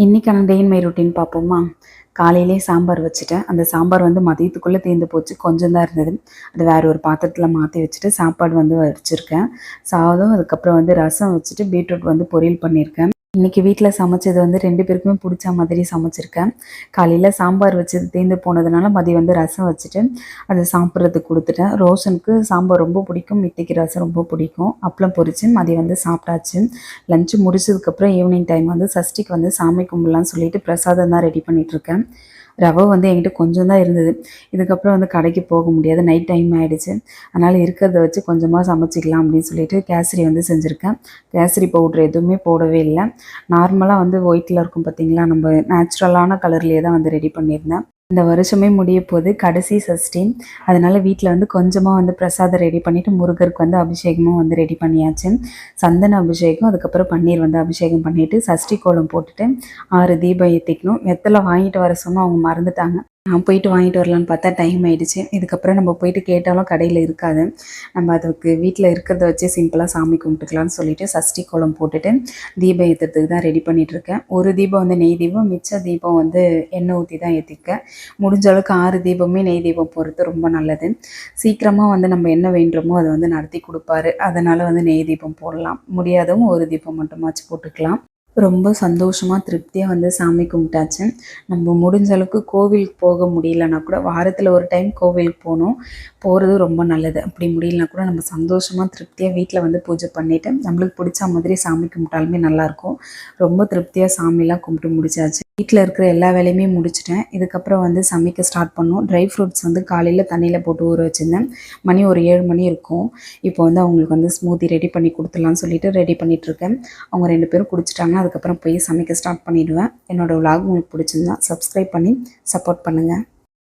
இன்றைக்கான டே in my routine பார்ப்போமா? காலையிலே சாம்பார் வச்சுட்டேன். அந்த சாம்பார் வந்து மதியத்துக்குள்ளே தீர்ந்து போச்சு. கொஞ்சம் தான் இருந்தது. அது வேறு ஒரு பாத்திரத்தில் மாற்றி வச்சுட்டு சாப்பாடு வந்து வச்சுருக்கேன். சாதம், அதுக்கப்புறம் வந்து ரசம் வச்சுட்டு பீட்ரூட் வந்து பொரியல் பண்ணியிருக்கேன். இன்றைக்கி வீட்டில் சமைச்சது வந்து 2 பேருக்குமே பிடிச்ச மாதிரி சமைச்சிருக்கேன். காலையில் சாம்பார் வச்சது தீர்ந்து போனதுனால மதியம் வந்து ரசம் வச்சுட்டு அதை சாப்பிட்றதுக்கு கொடுத்துட்டேன். ரோஷனுக்கு சாம்பார் ரொம்ப பிடிக்கும், மித்திக்கு ரசம் ரொம்ப பிடிக்கும். அப்பளம் பொரிச்சு மதியம் வந்து சாப்பிட்டாச்சு. லஞ்சு முடிச்சதுக்கப்புறம் ஈவினிங் டைம் வந்து சஷ்டிக்கு வந்து சாமி கும்பிடலான்னு சொல்லிட்டு பிரசாதம் தான் ரெடி பண்ணிகிட்ருக்கேன். ரவை வந்து என்கிட்ட கொஞ்சம் தான் இருந்தது. இதுக்கப்புறம் வந்து கடைக்கு போக முடியாது, நைட் டைம் ஆகிடுச்சு. அதனால் இருக்கிறத வச்சு கொஞ்சமாக சமைச்சிக்கலாம் அப்படின்னு சொல்லிட்டு கேசரி வந்து செஞ்சுருக்கேன். கேசரி பவுட்ரு எதுவுமே போடவே இல்லை. நார்மலாக வந்து ஒயிட்டில் இருக்கும் பார்த்திங்களா, நம்ம நேச்சுரலான கலர்லேயே தான் வந்து ரெடி பண்ணியிருந்தேன். இந்த வருஷமே முடிய போது கடைசி சஷ்டி. அதனால் வீட்டில் வந்து கொஞ்சமாக வந்து பிரசாதம் ரெடி பண்ணிவிட்டு முருகருக்கு வந்து அபிஷேகமும் வந்து ரெடி பண்ணியாச்சு. சந்தன அபிஷேகம், அதுக்கப்புறம் பன்னீர் வந்து அபிஷேகம் பண்ணிவிட்டு சஷ்டி கோலம் போட்டுட்டு 6 தீபம் ஏற்றிக்கணும். வெத்தலை வாங்கிட்டு வர சொன்னால் அவங்க மறந்துட்டாங்க. நான் போயிட்டு வாங்கிட்டு வரலான்னு பார்த்தா டைம் ஆகிடுச்சு. இதுக்கப்புறம் நம்ம போயிட்டு கேட்டாலும் கடையில் இருக்காது. நம்ம அதுக்கு வீட்டில் இருக்கிறத வச்சு சிம்பிளாக சாமி கும்பிட்டுக்கலான்னு சொல்லிட்டு சஷ்டி கோலம் போட்டுட்டு தீபம் ஏற்றுறதுக்கு தான் ரெடி பண்ணிகிட்ருக்கேன். ஒரு தீபம் வந்து நெய் தீபம், மிச்ச தீபம் வந்து எண்ணெய் ஊற்றி தான் ஏற்றிருக்கேன். முடிஞ்ச அளவுக்கு 6 தீபமே நெய் தீபம் போடுறது ரொம்ப நல்லது. சீக்கிரமாக வந்து நம்ம என்ன வேண்டுமோ அதை வந்து நடத்தி கொடுப்பாரு. அதனால் வந்து நெய் தீபம் போடலாம். முடியாதவங்க ஒரு தீபம் மட்டுமாச்சு போட்டுக்கலாம். ரொம்ப சந்தோஷமாக திருப்தியாக வந்து சாமி கும்பிட்டாச்சு. நம்ம முடிஞ்ச அளவுக்கு கோவிலுக்கு போக முடியலன்னா கூட வாரத்தில் ஒரு டைம் கோவிலுக்கு போகிறது ரொம்ப நல்லது. அப்படி முடியலனா கூட நம்ம சந்தோஷமாக திருப்தியாக வீட்டில் வந்து பூஜை பண்ணிவிட்டு நம்மளுக்கு பிடிச்ச மாதிரி சாமி கும்பிட்டாலுமே நல்லாயிருக்கும். ரொம்ப திருப்தியாக சாமிலாம் கும்பிட்டு முடிச்சாச்சு. வீட்டில் இருக்கிற எல்லா வேலையுமே முடிச்சிட்டேன். இதுக்கப்புறம் வந்து சமைக்க ஸ்டார்ட் பண்ணோம். ட்ரை ஃப்ரூட்ஸ் வந்து காலையில் தண்ணியில் போட்டு ஊற வச்சுருந்தேன். மணி ஒரு 7 மணி இருக்கும். இப்போ வந்து அவங்களுக்கு வந்து ஸ்மூத்தி ரெடி பண்ணி கொடுத்துடலான்னு சொல்லிட்டு ரெடி பண்ணிகிட்ருக்கேன். அவங்க 2 பேரும் குடிச்சிட்டாங்கன்னா அதுக்கப்புறம் போய் சமைக்க ஸ்டார்ட் பண்ணிவிடுவேன். என்னோடய விலாக் உங்களுக்கு பிடிச்சிருந்தா சப்ஸ்கிரைப் பண்ணி சப்போர்ட் பண்ணுங்கள்.